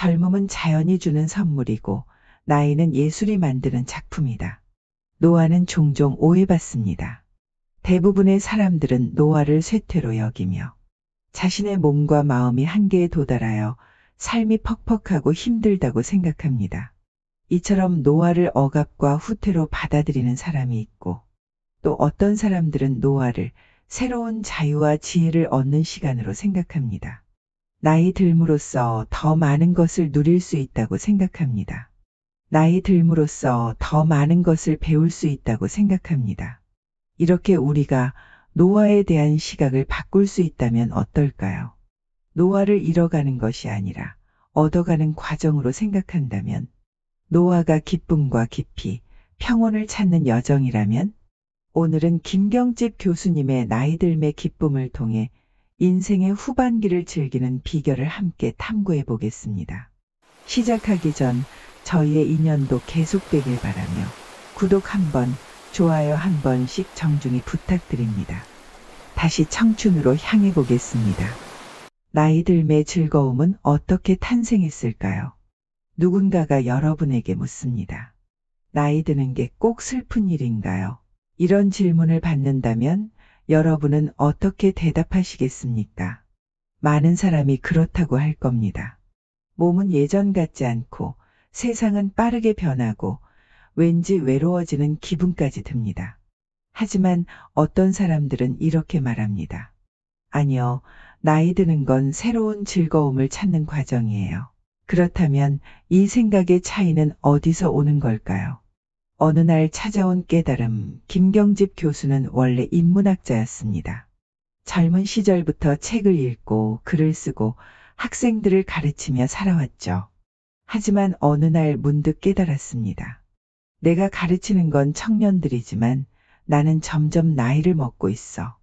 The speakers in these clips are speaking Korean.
젊음은 자연이 주는 선물이고 나이는 예술이 만드는 작품이다. 노화는 종종 오해받습니다. 대부분의 사람들은 노화를 쇠퇴로 여기며 자신의 몸과 마음이 한계에 도달하여 삶이 퍽퍽하고 힘들다고 생각합니다. 이처럼 노화를 억압과 후퇴로 받아들이는 사람이 있고 또 어떤 사람들은 노화를 새로운 자유와 지혜를 얻는 시간으로 생각합니다. 나이 들므로써 더 많은 것을 누릴 수 있다고 생각합니다. 나이 들므로써 더 많은 것을 배울 수 있다고 생각합니다. 이렇게 우리가 노화에 대한 시각을 바꿀 수 있다면 어떨까요? 노화를 잃어가는 것이 아니라 얻어가는 과정으로 생각한다면, 노화가 기쁨과 깊이, 평온을 찾는 여정이라면, 오늘은 김경집 교수님의 나이 들매 기쁨을 통해 인생의 후반기를 즐기는 비결을 함께 탐구해 보겠습니다. 시작하기 전 저희의 인연도 계속되길 바라며 구독 한번, 좋아요 한 번씩 정중히 부탁드립니다. 다시 청춘으로 향해 보겠습니다. 나이 들매 즐거움은 어떻게 탄생했을까요? 누군가가 여러분에게 묻습니다. 나이 드는 게 꼭 슬픈 일인가요? 이런 질문을 받는다면 여러분은 어떻게 대답하시겠습니까? 많은 사람이 그렇다고 할 겁니다. 몸은 예전 같지 않고 세상은 빠르게 변하고 왠지 외로워지는 기분까지 듭니다. 하지만 어떤 사람들은 이렇게 말합니다. 아니요, 나이 드는 건 새로운 즐거움을 찾는 과정이에요. 그렇다면 이 생각의 차이는 어디서 오는 걸까요? 어느 날 찾아온 깨달음, 김경집 교수는 원래 인문학자였습니다. 젊은 시절부터 책을 읽고 글을 쓰고 학생들을 가르치며 살아왔죠. 하지만 어느 날 문득 깨달았습니다. 내가 가르치는 건 청년들이지만 나는 점점 나이를 먹고 있어.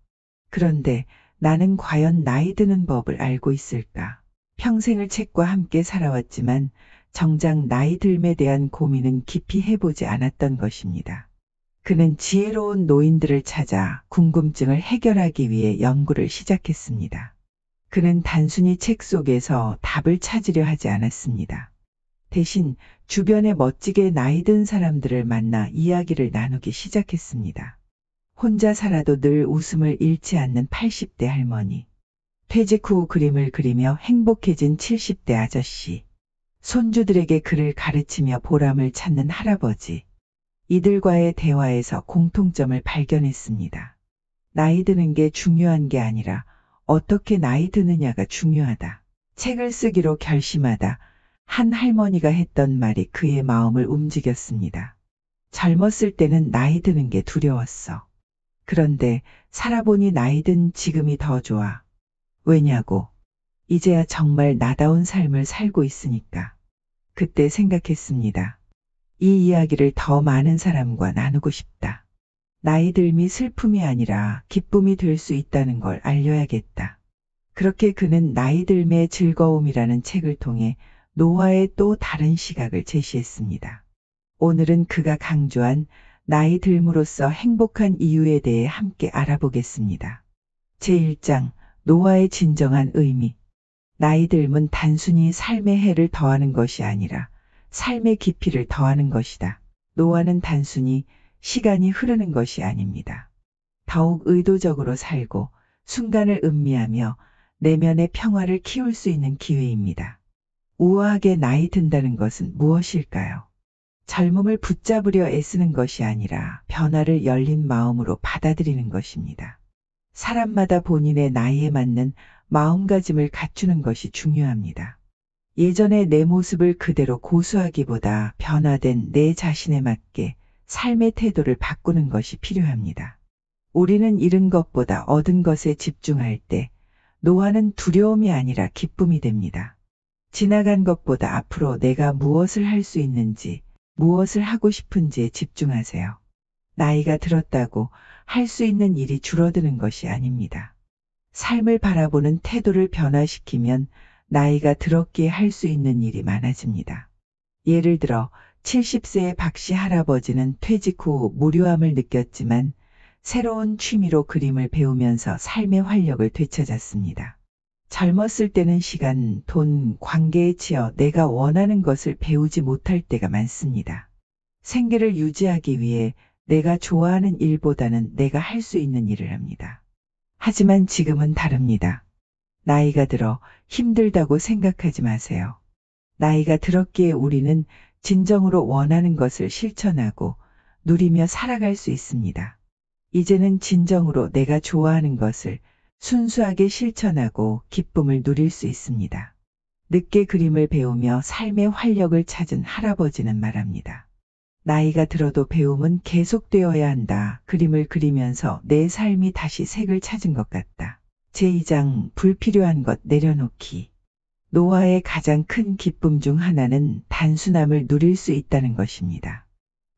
그런데 나는 과연 나이 드는 법을 알고 있을까? 평생을 책과 함께 살아왔지만 정작 나이 들매 대한 고민은 깊이 해보지 않았던 것입니다. 그는 지혜로운 노인들을 찾아 궁금증을 해결하기 위해 연구를 시작했습니다. 그는 단순히 책 속에서 답을 찾으려 하지 않았습니다. 대신 주변에 멋지게 나이 든 사람들을 만나 이야기를 나누기 시작했습니다. 혼자 살아도 늘 웃음을 잃지 않는 80대 할머니, 퇴직 후 그림을 그리며 행복해진 70대 아저씨, 손주들에게 글을 가르치며 보람을 찾는 할아버지. 이들과의 대화에서 공통점을 발견했습니다. 나이 드는 게 중요한 게 아니라 어떻게 나이 드느냐가 중요하다. 책을 쓰기로 결심하다 한 할머니가 했던 말이 그의 마음을 움직였습니다. 젊었을 때는 나이 드는 게 두려웠어. 그런데 살아보니 나이 든 지금이 더 좋아. 왜냐고? 이제야 정말 나다운 삶을 살고 있으니까. 그때 생각했습니다. 이 이야기를 더 많은 사람과 나누고 싶다. 나이 들미 슬픔이 아니라 기쁨이 될 수 있다는 걸 알려야겠다. 그렇게 그는 나이 들매의 즐거움이라는 책을 통해 노화의 또 다른 시각을 제시했습니다. 오늘은 그가 강조한 나이 들므로써 행복한 이유에 대해 함께 알아보겠습니다. 제1장, 노화의 진정한 의미. 나이 듦은 단순히 삶의 해를 더하는 것이 아니라 삶의 깊이를 더하는 것이다. 노화는 단순히 시간이 흐르는 것이 아닙니다. 더욱 의도적으로 살고 순간을 음미하며 내면의 평화를 키울 수 있는 기회입니다. 우아하게 나이 든다는 것은 무엇일까요? 젊음을 붙잡으려 애쓰는 것이 아니라 변화를 열린 마음으로 받아들이는 것입니다. 사람마다 본인의 나이에 맞는 마음가짐을 갖추는 것이 중요합니다. 예전의 내 모습을 그대로 고수하기보다 변화된 내 자신에 맞게 삶의 태도를 바꾸는 것이 필요합니다. 우리는 잃은 것보다 얻은 것에 집중할 때 노화는 두려움이 아니라 기쁨이 됩니다. 지나간 것보다 앞으로 내가 무엇을 할 수 있는지, 무엇을 하고 싶은지에 집중하세요. 나이가 들었다고 할 수 있는 일이 줄어드는 것이 아닙니다. 삶을 바라보는 태도를 변화시키면 나이가 들었기에 할 수 있는 일이 많아집니다. 예를 들어 70세의 박씨 할아버지는 퇴직 후 무료함을 느꼈지만 새로운 취미로 그림을 배우면서 삶의 활력을 되찾았습니다. 젊었을 때는 시간, 돈, 관계에 치여 내가 원하는 것을 배우지 못할 때가 많습니다. 생계를 유지하기 위해 내가 좋아하는 일보다는 내가 할 수 있는 일을 합니다. 하지만 지금은 다릅니다. 나이가 들어 힘들다고 생각하지 마세요. 나이가 들었기에 우리는 진정으로 원하는 것을 실천하고 누리며 살아갈 수 있습니다. 이제는 진정으로 내가 좋아하는 것을 순수하게 실천하고 기쁨을 누릴 수 있습니다. 늦게 그림을 배우며 삶의 활력을 찾은 할아버지는 말합니다. 나이가 들어도 배움은 계속되어야 한다. 그림을 그리면서 내 삶이 다시 색을 찾은 것 같다. 제2장 불필요한 것 내려놓기. 노아의 가장 큰 기쁨 중 하나는 단순함을 누릴 수 있다는 것입니다.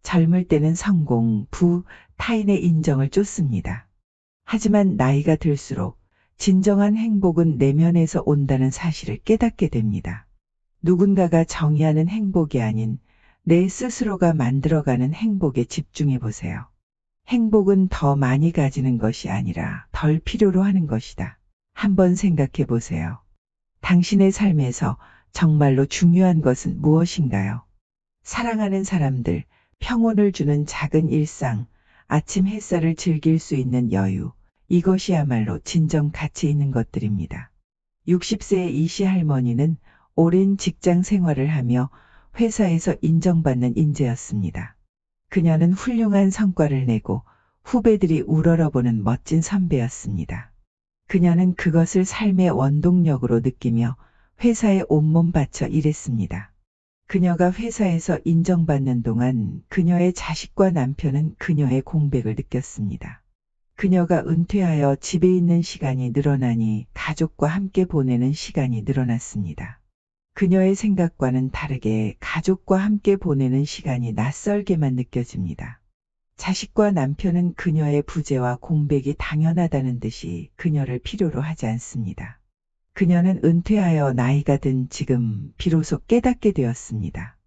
젊을 때는 성공, 부, 타인의 인정을 쫓습니다. 하지만 나이가 들수록 진정한 행복은 내면에서 온다는 사실을 깨닫게 됩니다. 누군가가 정의하는 행복이 아닌 내 스스로가 만들어가는 행복에 집중해 보세요. 행복은 더 많이 가지는 것이 아니라 덜 필요로 하는 것이다. 한번 생각해 보세요. 당신의 삶에서 정말로 중요한 것은 무엇인가요? 사랑하는 사람들, 평온을 주는 작은 일상, 아침 햇살을 즐길 수 있는 여유, 이것이야말로 진정 가치 있는 것들입니다. 60세의 이씨 할머니는 오랜 직장 생활을 하며 회사에서 인정받는 인재였습니다. 그녀는 훌륭한 성과를 내고 후배들이 우러러보는 멋진 선배였습니다. 그녀는 그것을 삶의 원동력으로 느끼며 회사에 온몸 바쳐 일했습니다. 그녀가 회사에서 인정받는 동안 그녀의 자식과 남편은 그녀의 공백을 느꼈습니다. 그녀가 은퇴하여 집에 있는 시간이 늘어나니 가족과 함께 보내는 시간이 늘어났습니다. 그녀의 생각과는 다르게 가족과 함께 보내는 시간이 낯설게만 느껴집니다. 자식과 남편은 그녀의 부재와 공백이 당연하다는 듯이 그녀를 필요로 하지 않습니다. 그녀는 은퇴하여 나이가 든 지금 비로소 깨닫게 되었습니다.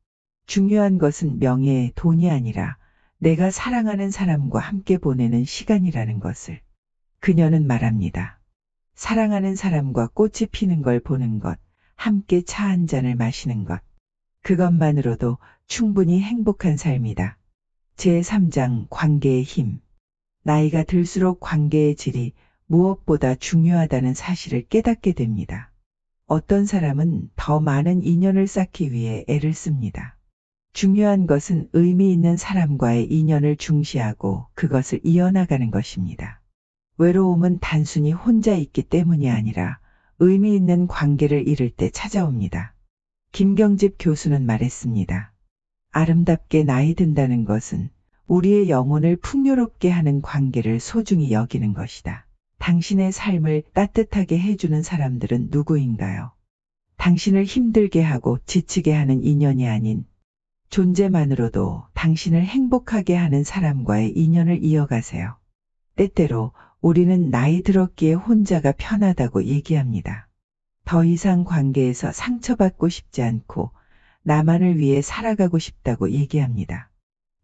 중요한 것은 명예, 돈이 아니라 내가 사랑하는 사람과 함께 보내는 시간이라는 것을. 그녀는 말합니다. 사랑하는 사람과 꽃이 피는 걸 보는 것, 함께 차 한 잔을 마시는 것. 그것만으로도 충분히 행복한 삶이다. 제3장 관계의 힘. 나이가 들수록 관계의 질이 무엇보다 중요하다는 사실을 깨닫게 됩니다. 어떤 사람은 더 많은 인연을 쌓기 위해 애를 씁니다. 중요한 것은 의미 있는 사람과의 인연을 중시하고 그것을 이어나가는 것입니다. 외로움은 단순히 혼자 있기 때문이 아니라 의미 있는 관계를 잃을 때 찾아옵니다. 김경집 교수는 말했습니다. 아름답게 나이 든다는 것은 우리의 영혼을 풍요롭게 하는 관계를 소중히 여기는 것이다. 당신의 삶을 따뜻하게 해주는 사람들은 누구인가요? 당신을 힘들게 하고 지치게 하는 인연이 아닌 존재만으로도 당신을 행복하게 하는 사람과의 인연을 이어가세요. 때때로 우리는 나이 들었기에 혼자가 편하다고 얘기합니다. 더 이상 관계에서 상처받고 싶지 않고 나만을 위해 살아가고 싶다고 얘기합니다.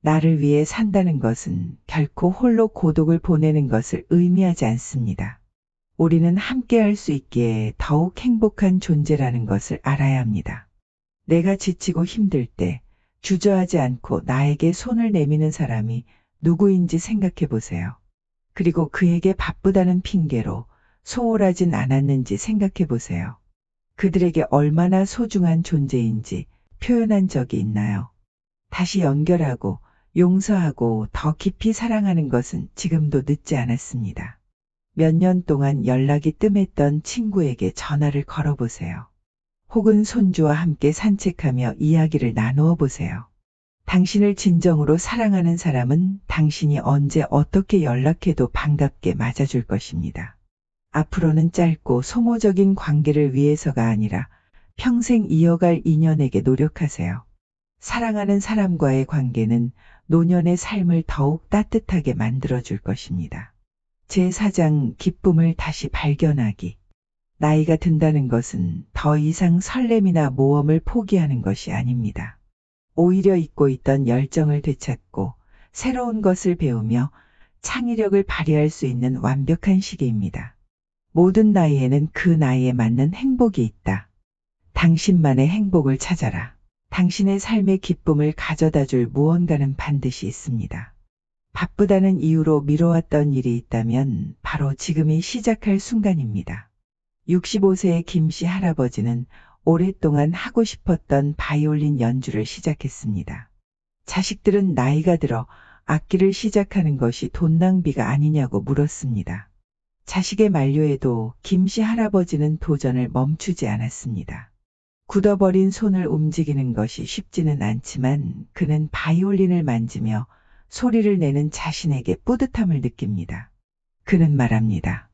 나를 위해 산다는 것은 결코 홀로 고독을 보내는 것을 의미하지 않습니다. 우리는 함께할 수 있기에 더욱 행복한 존재라는 것을 알아야 합니다. 내가 지치고 힘들 때 주저하지 않고 나에게 손을 내미는 사람이 누구인지 생각해 보세요. 그리고 그에게 바쁘다는 핑계로 소홀하진 않았는지 생각해 보세요. 그들에게 얼마나 소중한 존재인지 표현한 적이 있나요? 다시 연결하고 용서하고 더 깊이 사랑하는 것은 지금도 늦지 않았습니다. 몇 년 동안 연락이 뜸했던 친구에게 전화를 걸어보세요. 혹은 손주와 함께 산책하며 이야기를 나누어 보세요. 당신을 진정으로 사랑하는 사람은 당신이 언제 어떻게 연락해도 반갑게 맞아줄 것입니다. 앞으로는 짧고 소모적인 관계를 위해서가 아니라 평생 이어갈 인연에게 노력하세요. 사랑하는 사람과의 관계는 노년의 삶을 더욱 따뜻하게 만들어줄 것입니다. 제4장 기쁨을 다시 발견하기. 나이가 든다는 것은 더 이상 설렘이나 모험을 포기하는 것이 아닙니다. 오히려 잊고 있던 열정을 되찾고 새로운 것을 배우며 창의력을 발휘할 수 있는 완벽한 시기입니다. 모든 나이에는 그 나이에 맞는 행복이 있다. 당신만의 행복을 찾아라. 당신의 삶의 기쁨을 가져다 줄 무언가는 반드시 있습니다. 바쁘다는 이유로 미뤄왔던 일이 있다면 바로 지금이 시작할 순간입니다. 65세의 김씨 할아버지는 오랫동안 하고 싶었던 바이올린 연주를 시작했습니다. 자식들은 나이가 들어 악기를 시작하는 것이 돈 낭비가 아니냐고 물었습니다. 자식의 만류에도 김씨 할아버지는 도전을 멈추지 않았습니다. 굳어버린 손을 움직이는 것이 쉽지는 않지만 그는 바이올린을 만지며 소리를 내는 자신에게 뿌듯함을 느낍니다. 그는 말합니다.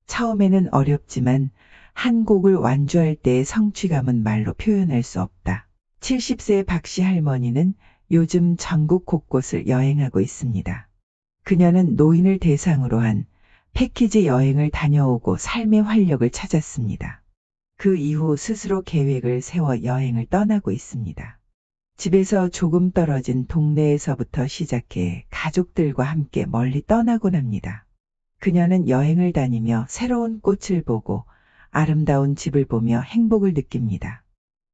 처음에는 어렵지만 한 곡을 완주할 때의 성취감은 말로 표현할 수 없다. 70세의 박씨 할머니는 요즘 전국 곳곳을 여행하고 있습니다. 그녀는 노인을 대상으로 한 패키지 여행을 다녀오고 삶의 활력을 찾았습니다. 그 이후 스스로 계획을 세워 여행을 떠나고 있습니다. 집에서 조금 떨어진 동네에서부터 시작해 가족들과 함께 멀리 떠나곤 합니다. 그녀는 여행을 다니며 새로운 꽃을 보고 아름다운 집을 보며 행복을 느낍니다.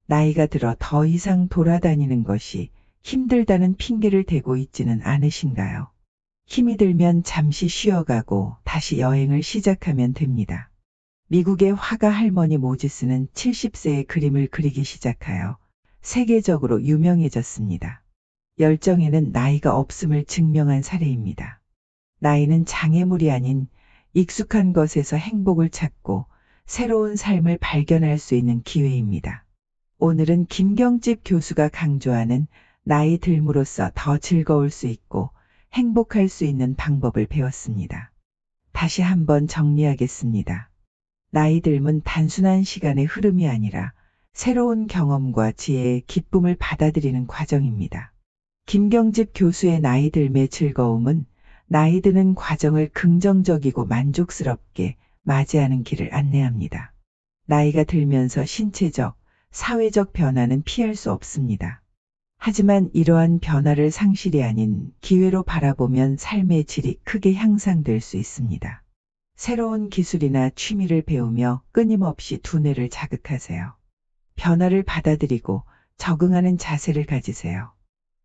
나이가 들어 더 이상 돌아다니는 것이 힘들다는 핑계를 대고 있지는 않으신가요? 힘이 들면 잠시 쉬어가고 다시 여행을 시작하면 됩니다. 미국의 화가 할머니 모지스는 70세에 그림을 그리기 시작하여 세계적으로 유명해졌습니다. 열정에는 나이가 없음을 증명한 사례입니다. 나이는 장애물이 아닌 익숙한 것에서 행복을 찾고 새로운 삶을 발견할 수 있는 기회입니다. 오늘은 김경집 교수가 강조하는 나이 들므로써 더 즐거울 수 있고 행복할 수 있는 방법을 배웠습니다. 다시 한번 정리하겠습니다. 나이 들면 단순한 시간의 흐름이 아니라 새로운 경험과 지혜의 기쁨을 받아들이는 과정입니다. 김경집 교수의 나이 들매 즐거움은 나이 드는 과정을 긍정적이고 만족스럽게 맞이하는 길을 안내합니다. 나이가 들면서 신체적, 사회적 변화는 피할 수 없습니다. 하지만 이러한 변화를 상실이 아닌 기회로 바라보면 삶의 질이 크게 향상될 수 있습니다. 새로운 기술이나 취미를 배우며 끊임없이 두뇌를 자극하세요. 변화를 받아들이고 적응하는 자세를 가지세요.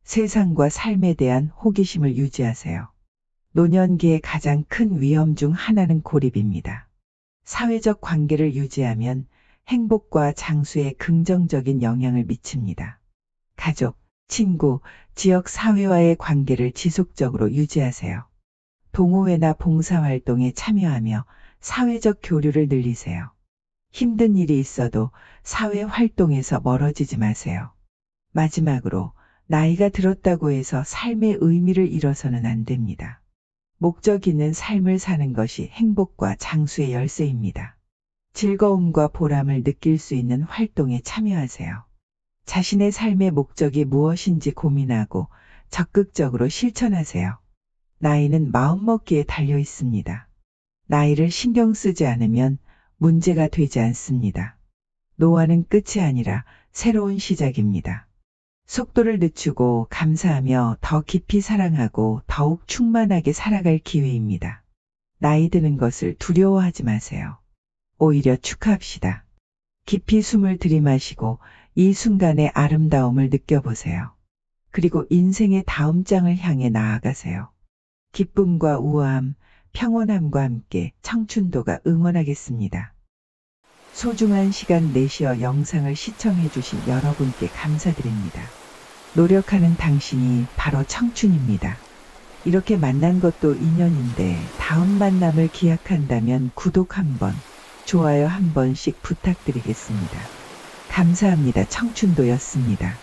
세상과 삶에 대한 호기심을 유지하세요. 노년기의 가장 큰 위험 중 하나는 고립입니다. 사회적 관계를 유지하면 행복과 장수에 긍정적인 영향을 미칩니다. 가족, 친구, 지역 사회와의 관계를 지속적으로 유지하세요. 동호회나 봉사활동에 참여하며 사회적 교류를 늘리세요. 힘든 일이 있어도 사회 활동에서 멀어지지 마세요. 마지막으로 나이가 들었다고 해서 삶의 의미를 잃어서는 안 됩니다. 목적 있는 삶을 사는 것이 행복과 장수의 열쇠입니다. 즐거움과 보람을 느낄 수 있는 활동에 참여하세요. 자신의 삶의 목적이 무엇인지 고민하고 적극적으로 실천하세요. 나이는 마음먹기에 달려 있습니다. 나이를 신경 쓰지 않으면 문제가 되지 않습니다. 노화는 끝이 아니라 새로운 시작입니다. 속도를 늦추고 감사하며 더 깊이 사랑하고 더욱 충만하게 살아갈 기회입니다. 나이 드는 것을 두려워하지 마세요. 오히려 축하합시다. 깊이 숨을 들이마시고 이 순간의 아름다움을 느껴보세요. 그리고 인생의 다음 장을 향해 나아가세요. 기쁨과 우아함, 평온함과 함께 청춘도가 응원하겠습니다. 소중한 시간 내시어 영상을 시청해 주신 여러분께 감사드립니다. 노력하는 당신이 바로 청춘입니다. 이렇게 만난 것도 인연인데 다음 만남을 기약한다면 구독 한번, 좋아요 한 번씩 부탁드리겠습니다. 감사합니다. 청춘도였습니다.